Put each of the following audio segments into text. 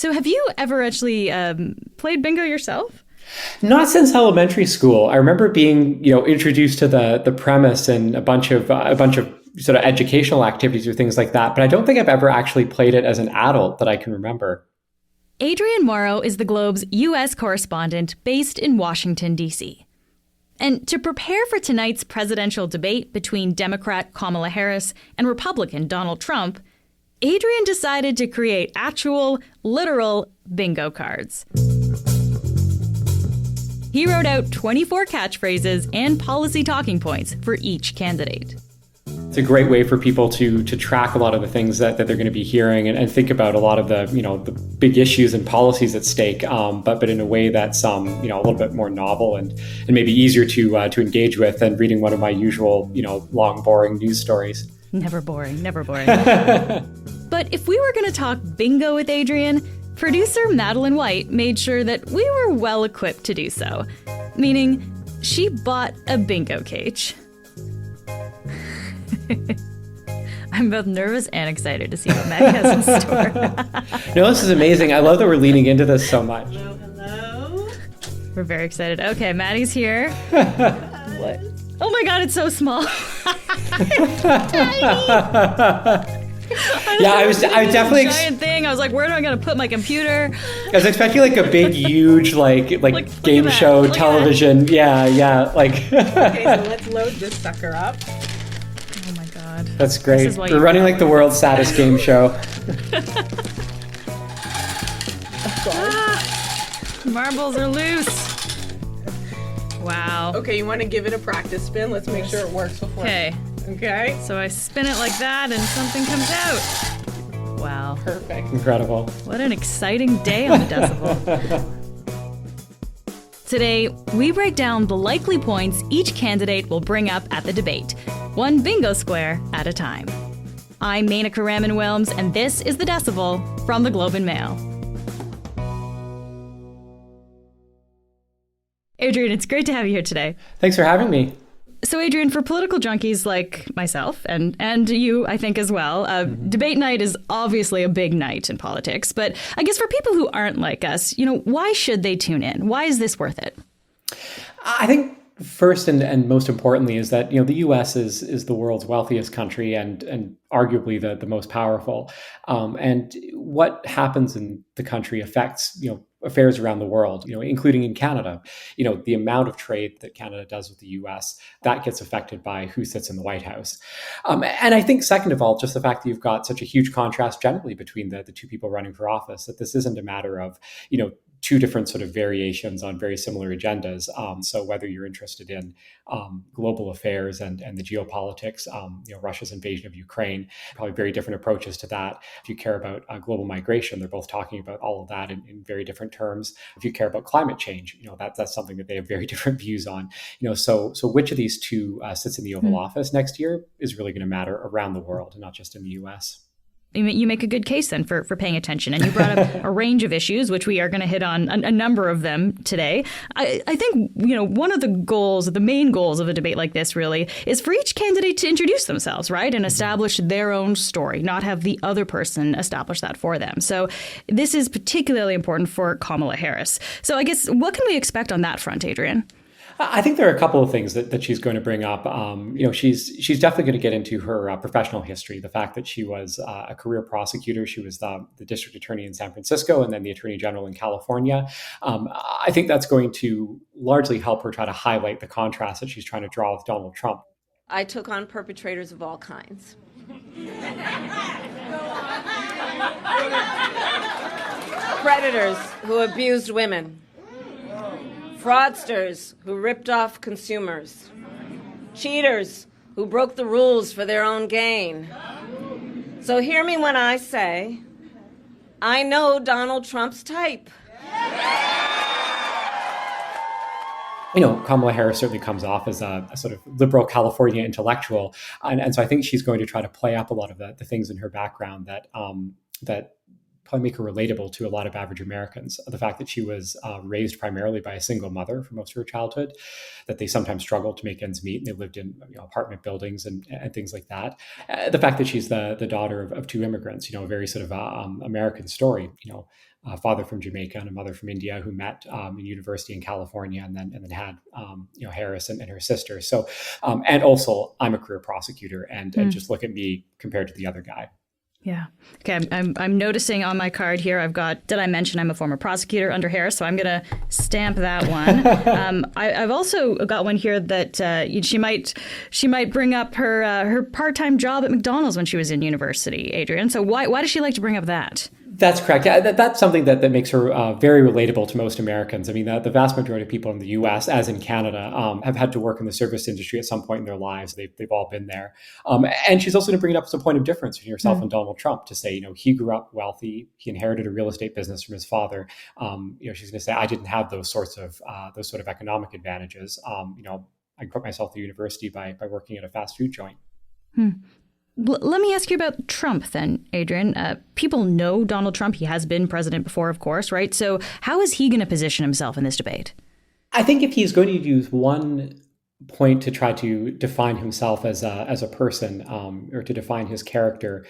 So have you ever actually played bingo yourself? Not since elementary school. I remember being, introduced to the premise and a bunch of sort of educational activities or things like that. But I don't think I've ever actually played it as an adult that I can remember. Adrian Morrow is the Globe's U.S. correspondent based in Washington, D.C. And to prepare for tonight's presidential debate between Democrat Kamala Harris and Republican Donald Trump, Adrian decided to create actual, literal bingo cards. He wrote out 24 catchphrases and policy talking points for each candidate. It's a great way for people to track a lot of the things that they're going to be hearing and think about a lot of the big issues and policies at stake, but in a way that's a little bit more novel and maybe easier to engage with than reading one of my usual long boring news stories. Never boring, never boring. But if we were going to talk bingo with Adrian, producer Madeline White made sure that we were well equipped to do so, meaning she bought a bingo cage. I'm both nervous and excited to see what Meg has in store. No, this is amazing. I love that we're leaning into this so much. Hello. We're very excited. Okay, Maddie's here. What? Oh my God, it's so small. Yeah, I was definitely giant thing. I was like, where am I going to put my computer? I was expecting like a big, huge, like game show television. Yeah. Okay, so let's load this sucker up. Oh my God. That's great. We're running like the world's saddest game show. Marbles are loose. Wow. Okay, you want to give it a practice spin? Let's make sure it works before. Okay. So I spin it like that and something comes out. Wow. Perfect. Incredible. What an exciting day on the Decibel. Today, we break down the likely points each candidate will bring up at the debate, one bingo square at a time. I'm Menaka Raman-Wilms, and this is the Decibel from the Globe and Mail. Adrian, it's great to have you here today. Thanks for having me. So, Adrian, for political junkies like myself and you, I think, as well, debate night is obviously a big night in politics. But I guess for people who aren't like us, why should they tune in? Why is this worth it? I think first and most importantly is that, the U.S. is the world's wealthiest country and arguably the most powerful. And what happens in the country affects, affairs around the world, including in Canada. The amount of trade that Canada does with the US, that gets affected by who sits in the White House. And I think second of all, just the fact that you've got such a huge contrast generally between the two people running for office, that this isn't a matter of, two different sort of variations on very similar agendas. So whether you're interested in global affairs and the geopolitics, Russia's invasion of Ukraine, probably very different approaches to that. If you care about global migration, they're both talking about all of that in very different terms. If you care about climate change, that's something that they have very different views on. So which of these two sits in the Oval Office next year is really going to matter around the world and not just in the US. You make a good case then for paying attention. And you brought up a range of issues, which we are going to hit on a number of them today. I think, one of the main goals of a debate like this really is for each candidate to introduce themselves, right? And establish their own story, not have the other person establish that for them. So this is particularly important for Kamala Harris. So I guess what can we expect on that front, Adrian? I think there are a couple of things that she's going to bring up. She's definitely going to get into her professional history, the fact that she was a career prosecutor. She was the district attorney in San Francisco and then the attorney general in California. I think that's going to largely help her try to highlight the contrast that she's trying to draw with Donald Trump. I took on perpetrators of all kinds. Predators who abused women. Fraudsters who ripped off consumers. Cheaters who broke the rules for their own gain. So hear me when I say, I know Donald Trump's type. Kamala Harris certainly comes off as a sort of liberal California intellectual. And so I think she's going to try to play up a lot of the things in her background that probably make her relatable to a lot of average Americans. The fact that she was raised primarily by a single mother for most of her childhood, that they sometimes struggled to make ends meet, and they lived in apartment buildings and things like that. The fact that she's the daughter of two immigrants, a very sort of American story, a father from Jamaica and a mother from India who met in university in California, and then had Harris and her sister. So, and also I'm a career prosecutor, and just look at me compared to the other guy. Yeah. Okay. I'm noticing on my card here, did I mention I'm a former prosecutor under Harris? So I'm going to stamp that one. I've also got one here that she might bring up her part-time job at McDonald's when she was in university, Adrian. So why does she like to bring up that? That's correct. Yeah, that's something that makes her very relatable to most Americans. I mean, the vast majority of people in the U.S., as in Canada, have had to work in the service industry at some point in their lives. They've all been there. And she's also going to bring it up as a point of difference between herself and Donald Trump, to say, he grew up wealthy. He inherited a real estate business from his father. She's going to say, I didn't have those sort of economic advantages. I put myself through university by working at a fast food joint. Let me ask you about Trump then, Adrian. People know Donald Trump. He has been president before, of course, right? So how is he going to position himself in this debate? I think if he's going to use one point to try to define himself as a person, or to define his character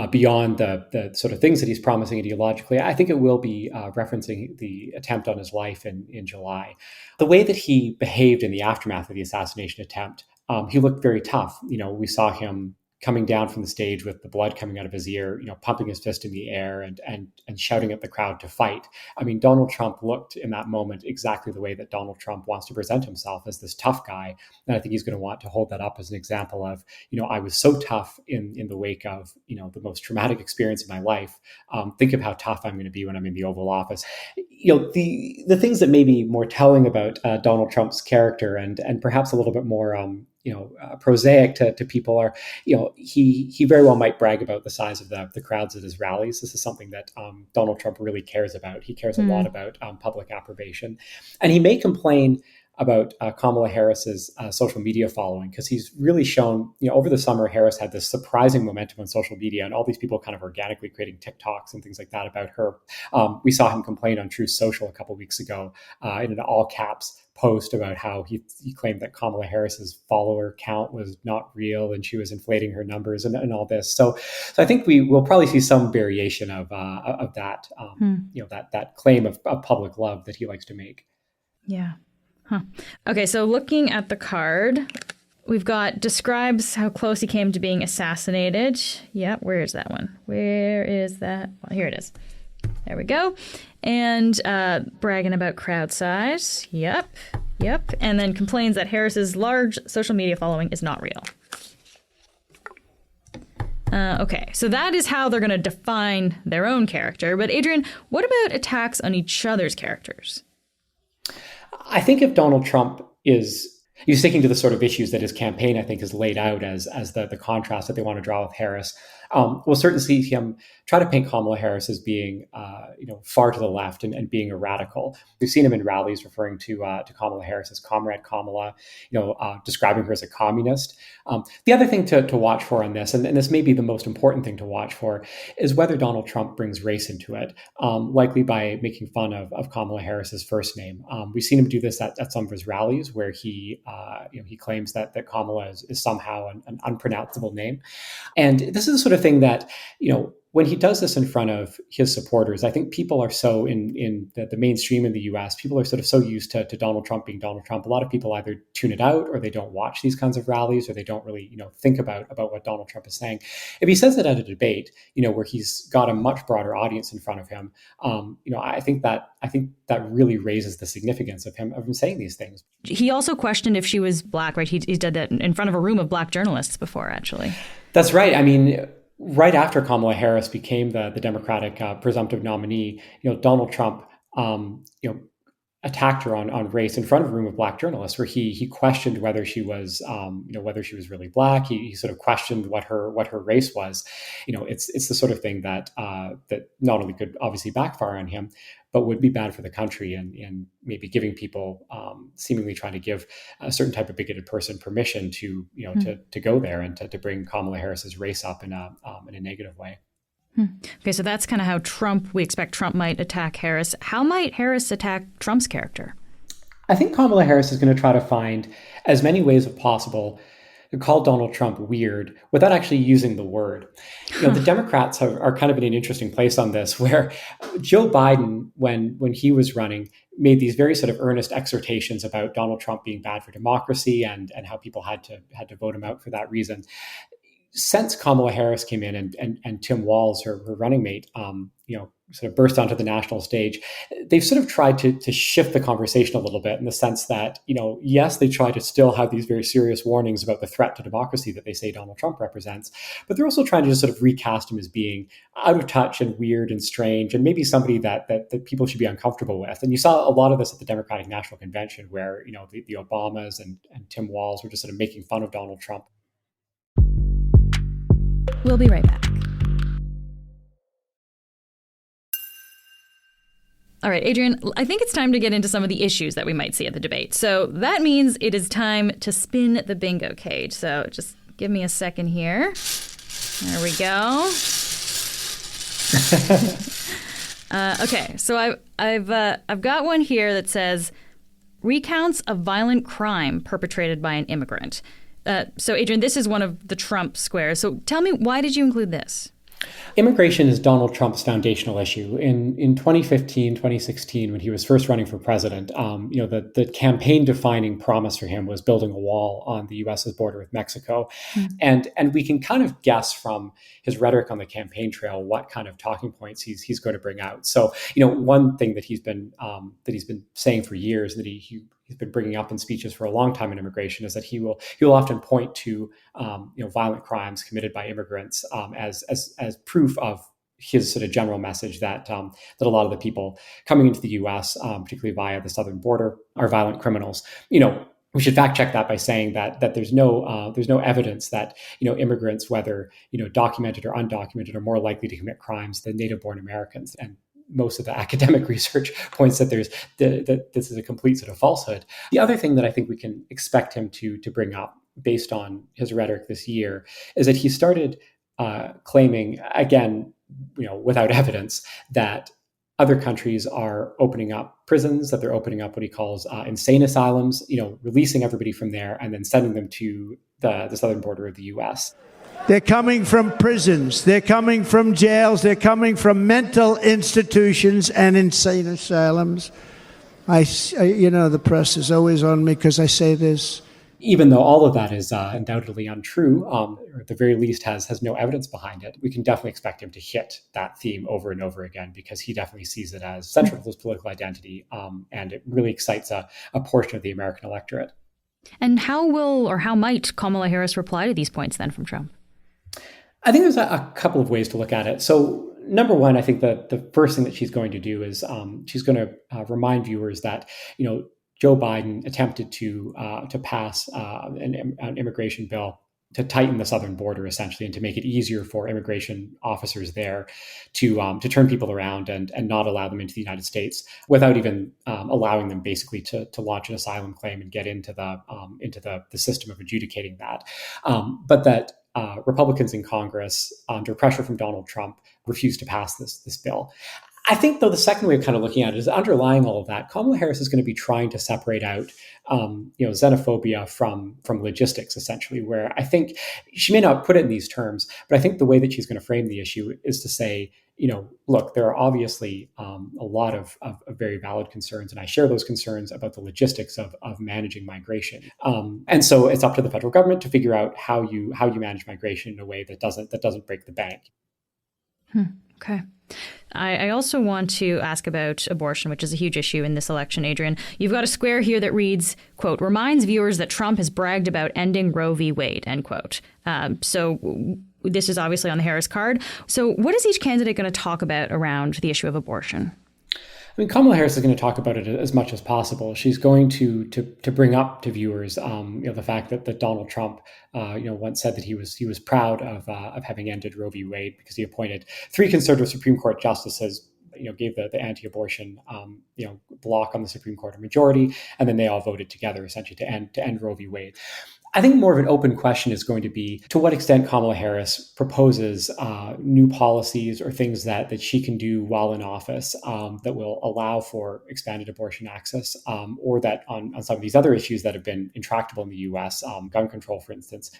beyond the sort of things that he's promising ideologically, I think it will be referencing the attempt on his life in July. The way that he behaved in the aftermath of the assassination attempt, he looked very tough. We saw him coming down from the stage with the blood coming out of his ear, pumping his fist in the air and shouting at the crowd to fight. I mean, Donald Trump looked in that moment exactly the way that Donald Trump wants to present himself, as this tough guy. And I think he's going to want to hold that up as an example of, I was so tough in the wake of, the most traumatic experience of my life. Think of how tough I'm going to be when I'm in the Oval Office. The things that may be more telling about Donald Trump's character and perhaps a little bit more prosaic to people are, he very well might brag about the size of the crowds at his rallies. This is something that Donald Trump really cares about. He cares a lot about public approbation. And he may complain about Kamala Harris's social media following, because he's really shown, over the summer, Harris had this surprising momentum on social media, and all these people kind of organically creating TikToks and things like that about her. We saw him complain on Truth Social a couple of weeks ago in an all caps post about how he claimed that Kamala Harris's follower count was not real and she was inflating her numbers and all this. So I think we will probably see some variation of that, that claim of public love that he likes to make. Yeah. Huh. Okay, so looking at the card, we've got describes how close he came to being assassinated. Yeah, where is that one? Where is that? Well, here it is. There we go. And bragging about crowd size. Yep. And then complains that Harris's large social media following is not real. Okay, so that is how they're going to define their own character. But Adrian, what about attacks on each other's characters? I think if Donald Trump is sticking to the sort of issues that his campaign, I think, has laid out as the contrast that they want to draw with Harris, we'll certainly see him try to paint Kamala Harris as being, far to the left and being a radical. We've seen him in rallies referring to Kamala Harris as Comrade Kamala, describing her as a communist. The other thing to watch for on this, and this may be the most important thing to watch for, is whether Donald Trump brings race into it, likely by making fun of Kamala Harris's first name. We've seen him do this at some of his rallies, where he claims that Kamala is somehow an unpronounceable name. And this is the sort of thing that, when he does this in front of his supporters, I think people are so in the mainstream in the US, people are sort of so used to Donald Trump being Donald Trump. A lot of people either tune it out, or they don't watch these kinds of rallies, or they don't really, think about what Donald Trump is saying. If he says it at a debate, where he's got a much broader audience in front of him, I think that really raises the significance of him saying these things. He also questioned if she was black, right? He did that in front of a room of black journalists before, actually. That's right. I mean, right after Kamala Harris became the Democratic presumptive nominee, Donald Trump, attacked her on race in front of a room of black journalists, where he questioned whether she was, whether she was really black. He sort of questioned what her race was. It's the sort of thing that not only could obviously backfire on him, but would be bad for the country and maybe giving people seemingly trying to give a certain type of bigoted person permission to to go there and to bring Kamala Harris's race up in a negative way. Okay, so that's kind of how we expect Trump might attack Harris. How might Harris attack Trump's character? I think Kamala Harris is going to try to find as many ways as possible to call Donald Trump weird without actually using the word. The Democrats are kind of in an interesting place on this, where Joe Biden, when he was running, made these very sort of earnest exhortations about Donald Trump being bad for democracy and how people had to vote him out for that reason. Since Kamala Harris came in and Tim Walz, her running mate, sort of burst onto the national stage, they've sort of tried to shift the conversation a little bit in the sense that, yes, they try to still have these very serious warnings about the threat to democracy that they say Donald Trump represents, but they're also trying to just sort of recast him as being out of touch and weird and strange and maybe somebody that people should be uncomfortable with. And you saw a lot of this at the Democratic National Convention where, the Obamas and Tim Walz were just sort of making fun of Donald Trump. We'll be right back. All right, Adrian, I think it's time to get into some of the issues that we might see at the debate. So that means it is time to spin the bingo cage. So just give me a second here. There we go. Okay, so I've got one here that says recounts of violent crime perpetrated by an immigrant. So, Adrian, this is one of the Trump squares. So tell me, why did you include this? Immigration is Donald Trump's foundational issue. In 2015, 2016, when he was first running for president, the campaign-defining promise for him was building a wall on the U.S.'s border with Mexico. And we can kind of guess from his rhetoric on the campaign trail what kind of talking points he's going to bring out. So, one thing that he's been saying for years, that he's been bringing up in speeches for a long time in immigration, is that he will often point to violent crimes committed by immigrants as proof of his sort of general message that a lot of the people coming into the U.S., particularly via the southern border, are violent criminals. We should fact check that by saying that there's no evidence that immigrants, whether documented or undocumented, are more likely to commit crimes than native-born Americans. And most of the academic research points that that this is a complete sort of falsehood. The other thing that I think we can expect him to bring up, based on his rhetoric this year, is that he started claiming, again, without evidence, that other countries are opening up prisons, that they're opening up what he calls insane asylums, releasing everybody from there and then sending them to the southern border of the U.S. They're coming from prisons. They're coming from jails. They're coming from mental institutions and insane asylums. The press is always on me because I say this. Even though all of that is undoubtedly untrue, or at the very least has no evidence behind it, we can definitely expect him to hit that theme over and over again, because he definitely sees it as central to his political identity, and it really excites a portion of the American electorate. And how might Kamala Harris reply to these points then from Trump? I think there's a couple of ways to look at it. So, number one, I think that the first thing that she's going to do is she's going to remind viewers that, Joe Biden attempted to pass an immigration bill to tighten the southern border, essentially, and to make it easier for immigration officers there to turn people around and not allow them into the United States without even allowing them basically to launch an asylum claim and get into the system of adjudicating that. But that Republicans in Congress, under pressure from Donald Trump, refused to pass this bill. I think, though, the second way of kind of looking at it is, underlying all of that, Kamala Harris is going to be trying to separate out, xenophobia from logistics, essentially, where I think she may not put it in these terms, but I think the way that she's going to frame the issue is to say, look, there are obviously a lot of very valid concerns, and I share those concerns about the logistics of managing migration. And so it's up to the federal government to figure out how you manage migration in a way that doesn't break the bank. Okay. I also want to ask about abortion, which is a huge issue in this election, Adrian. You've got a square here that reads, quote, reminds viewers that Trump has bragged about ending Roe v. Wade, end quote. So this is obviously on the Harris card. So what is each candidate going to talk about around the issue of abortion? I mean, Kamala Harris is going to talk about it as much as possible. She's going to bring up to viewers, the fact that Donald Trump, once said that he was proud of having ended Roe v. Wade because he appointed 3 conservative Supreme Court justices. Gave the anti-abortion, block on the Supreme Court a majority, and then they all voted together essentially to end Roe v. Wade. I think more of an open question is going to be to what extent Kamala Harris proposes new policies or things that she can do while in office that will allow for expanded abortion access, or that on some of these other issues that have been intractable in the U.S., gun control, for instance.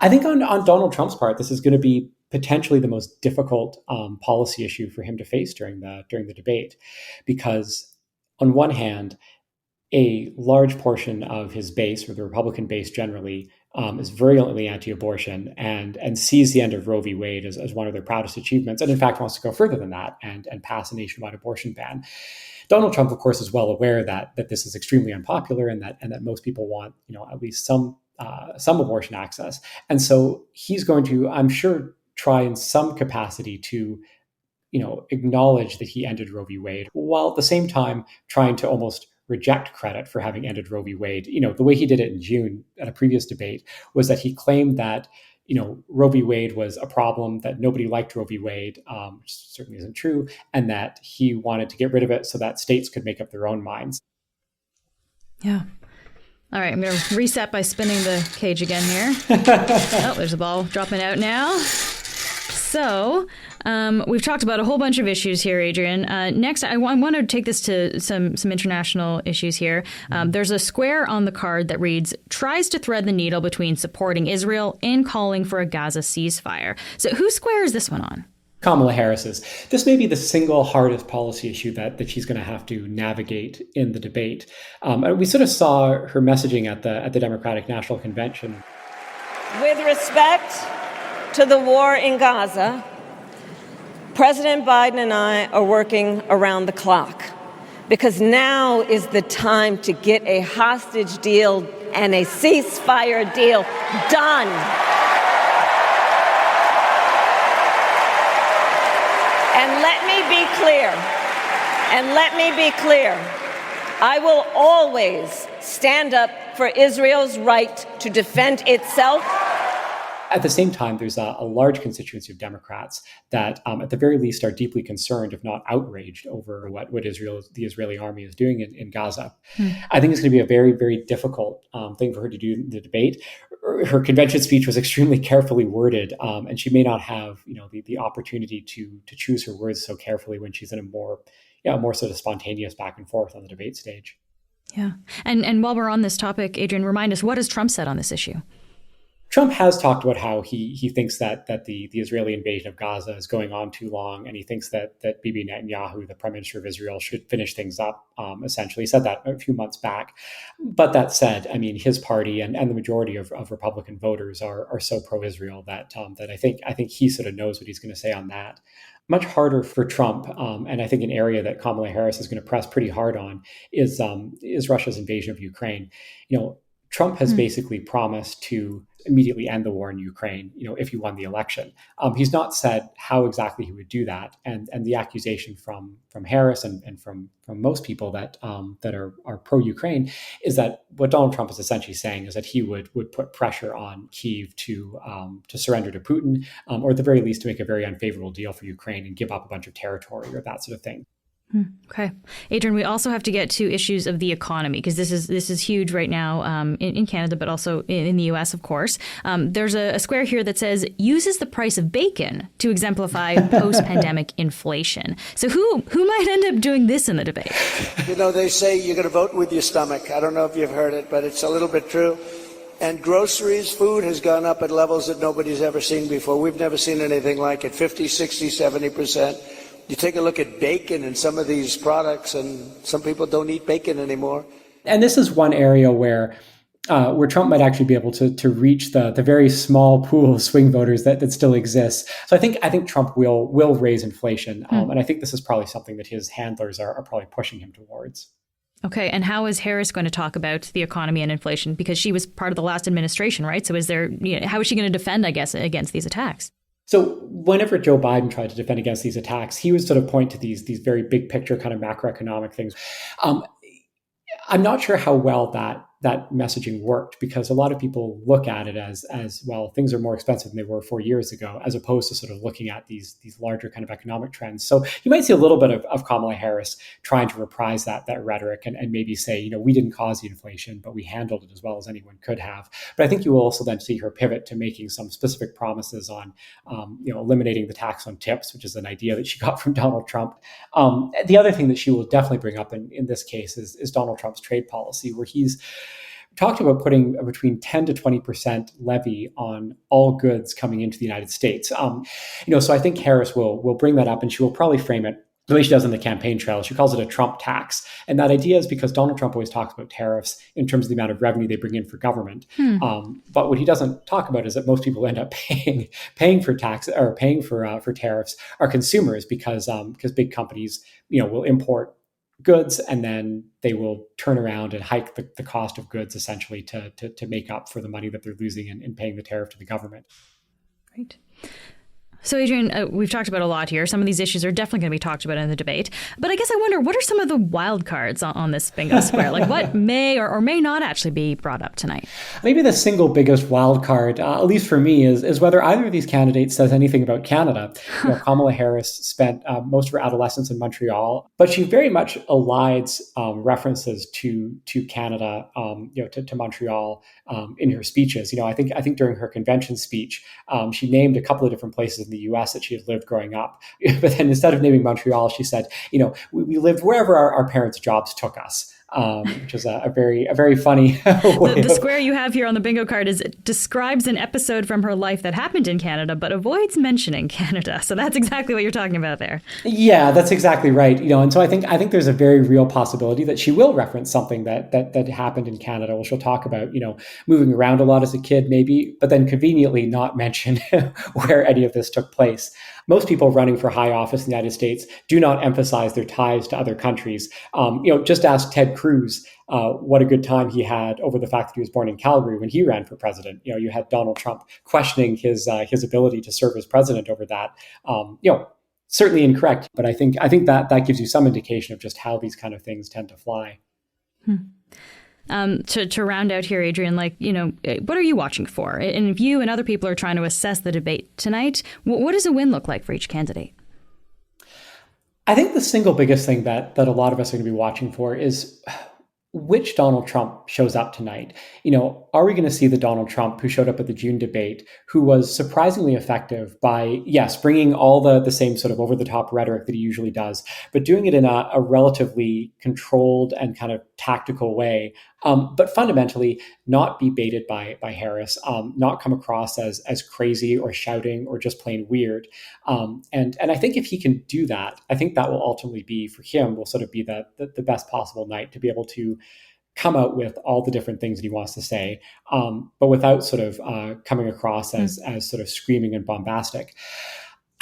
I think on Donald Trump's part, this is going to be potentially the most difficult policy issue for him to face during the debate, because on one hand, a large portion of his base, or the Republican base generally, is virulently anti-abortion and sees the end of Roe v. Wade as one of their proudest achievements, and in fact wants to go further than that and pass a nationwide abortion ban. Donald Trump, of course, is well aware that this is extremely unpopular and that most people want, at least some abortion access, and so he's going to, I'm sure, try in some capacity to acknowledge that he ended Roe v. Wade, while at the same time trying to almost reject credit for having ended Roe v. Wade. The way he did it in June at a previous debate was that he claimed that, Roe v. Wade was a problem, that nobody liked Roe v. Wade, which certainly isn't true, and that he wanted to get rid of it so that states could make up their own minds. Yeah. All right, I'm going to reset by spinning the cage again here. Oh, there's a ball dropping out now. So we've talked about a whole bunch of issues here, Adrian. Next, I want to take this to some international issues here. There's a square on the card that reads, tries to thread the needle between supporting Israel and calling for a Gaza ceasefire. So whose square is this one on? Kamala Harris's. This may be the single hardest policy issue that she's going to have to navigate in the debate. And we sort of saw her messaging at the Democratic National Convention. With respect to the war in Gaza, President Biden and I are working around the clock, because now is the time to get a hostage deal and a ceasefire deal done. And let me be clear, I will always stand up for Israel's right to defend itself. At the same time, there's a large constituency of Democrats that, at the very least, are deeply concerned, if not outraged, over what the Israeli army is doing in Gaza. I think it's going to be a very, very difficult thing for her to do in the debate. Her convention speech was extremely carefully worded, and she may not have, the opportunity to choose her words so carefully when she's in a more sort of spontaneous back and forth on the debate stage. Yeah, and while we're on this topic, Adrian, remind us, what has Trump said on this issue? Trump has talked about how he thinks that the Israeli invasion of Gaza is going on too long, and he thinks that Bibi Netanyahu, the Prime Minister of Israel, should finish things up. Essentially, he said that a few months back. But that said, I mean, his party and the majority of Republican voters are so pro-Israel that I think he sort of knows what he's going to say on that. Much harder for Trump, and I think an area that Kamala Harris is going to press pretty hard on is Russia's invasion of Ukraine. Trump has basically promised to immediately end the war in Ukraine, if he won the election. He's not said how exactly he would do that. And the accusation from Harris and from most people that are pro-Ukraine is that what Donald Trump is essentially saying is that he would put pressure on Kyiv to surrender to Putin, or at the very least to make a very unfavorable deal for Ukraine and give up a bunch of territory or that sort of thing. Okay. Adrian, we also have to get to issues of the economy, because this is huge right now in Canada, but also in the U.S., of course. There's a square here that says, uses the price of bacon to exemplify post-pandemic inflation. So who might end up doing this in the debate? They say you're going to vote with your stomach. I don't know if you've heard it, but it's a little bit true. And groceries, food has gone up at levels that nobody's ever seen before. We've never seen anything like it, 50, 60, 70%. You take a look at bacon and some of these products, and some people don't eat bacon anymore. And this is one area where Trump might actually be able to reach the very small pool of swing voters that still exists. So I think Trump will raise inflation, and I think this is probably something that his handlers are probably pushing him towards. Okay, and how is Harris going to talk about the economy and inflation? Because she was part of the last administration, right? So how is she going to defend, I guess, against these attacks? So whenever Joe Biden tried to defend against these attacks, he would sort of point to these very big picture kind of macroeconomic things. I'm not sure how well that that messaging worked, because a lot of people look at it as well, things are more expensive than they were 4 years ago, as opposed to sort of looking at these larger kind of economic trends. So you might see a little bit of Kamala Harris trying to reprise that rhetoric and maybe say, we didn't cause the inflation, but we handled it as well as anyone could have. But I think you will also then see her pivot to making some specific promises on, eliminating the tax on tips, which is an idea that she got from Donald Trump. The other thing that she will definitely bring up in this case is Donald Trump's trade policy, where he's talked about putting between 10 to 20% levy on all goods coming into the United States. So I think Harris will bring that up, and she will probably frame it the way she does in the campaign trail. She calls it a Trump tax. And that idea is because Donald Trump always talks about tariffs in terms of the amount of revenue they bring in for government. But what he doesn't talk about is that most people end up paying for tax or paying for tariffs are consumers, because big companies, will import goods, and then they will turn around and hike the cost of goods essentially to make up for the money that they're losing in paying the tariff to the government. Right. So, Adrian, we've talked about a lot here. Some of these issues are definitely going to be talked about in the debate. But I guess I wonder, what are some of the wild cards on this bingo square? Like, what may or may not actually be brought up tonight? Maybe the single biggest wild card, at least for me, is whether either of these candidates says anything about Canada. Kamala Harris spent most of her adolescence in Montreal, but she very much elides references to Canada, to Montreal in her speeches. I think during her convention speech, she named a couple of different places in the U.S. that she had lived growing up. But then instead of naming Montreal, she said, we lived wherever our parents' jobs took us. Which is a very funny way. The square you have here on the bingo card describes an episode from her life that happened in Canada, but avoids mentioning Canada. So that's exactly what you're talking about there. Yeah, that's exactly right. And so I think there's a very real possibility that she will reference something that happened in Canada. Well, she'll talk about, moving around a lot as a kid, maybe, but then conveniently not mention where any of this took place. Most people running for high office in the United States do not emphasize their ties to other countries. Just ask Ted Cruz what a good time he had over the fact that he was born in Calgary when he ran for president. You had Donald Trump questioning his ability to serve as president over that. Certainly incorrect, but I think that gives you some indication of just how these kind of things tend to fly. To round out here, Adrian, what are you watching for? And if you and other people are trying to assess the debate tonight, what does a win look like for each candidate? I think the single biggest thing that a lot of us are going to be watching for is which Donald Trump shows up tonight. Are we going to see the Donald Trump who showed up at the June debate, who was surprisingly effective by, yes, bringing all the same sort of over-the-top rhetoric that he usually does, but doing it in a relatively controlled and kind of tactical way, but fundamentally not be baited by Harris, not come across as crazy or shouting or just plain weird. And I think if he can do that, I think that will ultimately be, for him, will sort of be the best possible night to be able to come out with all the different things that he wants to say, but without sort of coming across as sort of screaming and bombastic.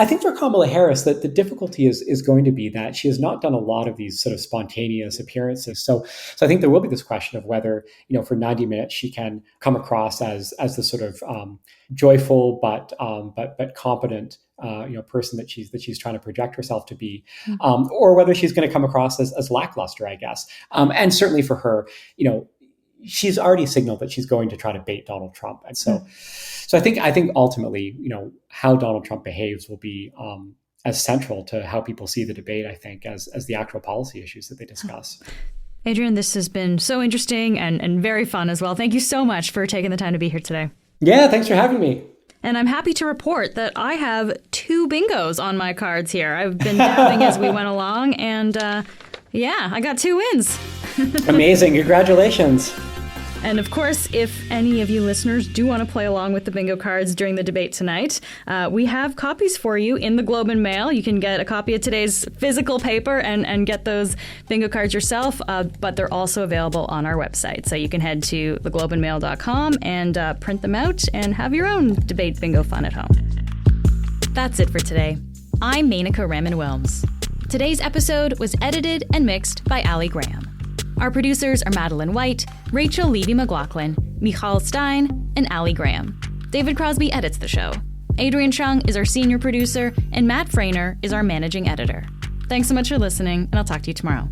I think for Kamala Harris, that the difficulty is going to be that she has not done a lot of these sort of spontaneous appearances. So I think there will be this question of whether, for 90 minutes she can come across as the sort of joyful but competent person that she's trying to project herself to be, or whether she's going to come across as lackluster, I guess. And certainly for her, she's already signaled that she's going to try to bait Donald Trump. And so I think ultimately, how Donald Trump behaves will be as central to how people see the debate, I think, as the actual policy issues that they discuss. Adrian, this has been so interesting and very fun as well. Thank you so much for taking the time to be here today. Yeah, thanks for having me. And I'm happy to report that I have 2 bingos on my cards here. I've been dabbing as we went along, and I got 2 wins. Amazing. Congratulations. And of course, if any of you listeners do want to play along with the bingo cards during the debate tonight, we have copies for you in the Globe and Mail. You can get a copy of today's physical paper and get those bingo cards yourself, but they're also available on our website. So you can head to theglobeandmail.com and print them out and have your own debate bingo fun at home. That's it for today. I'm Menaka Raman-Wilms. Today's episode was edited and mixed by Ali Graham. Our producers are Madeline White, Rachel Levy-McLaughlin, Michal Stein, and Ali Graham. David Crosby edits the show. Adrian Chung is our senior producer, and Matt Frainer is our managing editor. Thanks so much for listening, and I'll talk to you tomorrow.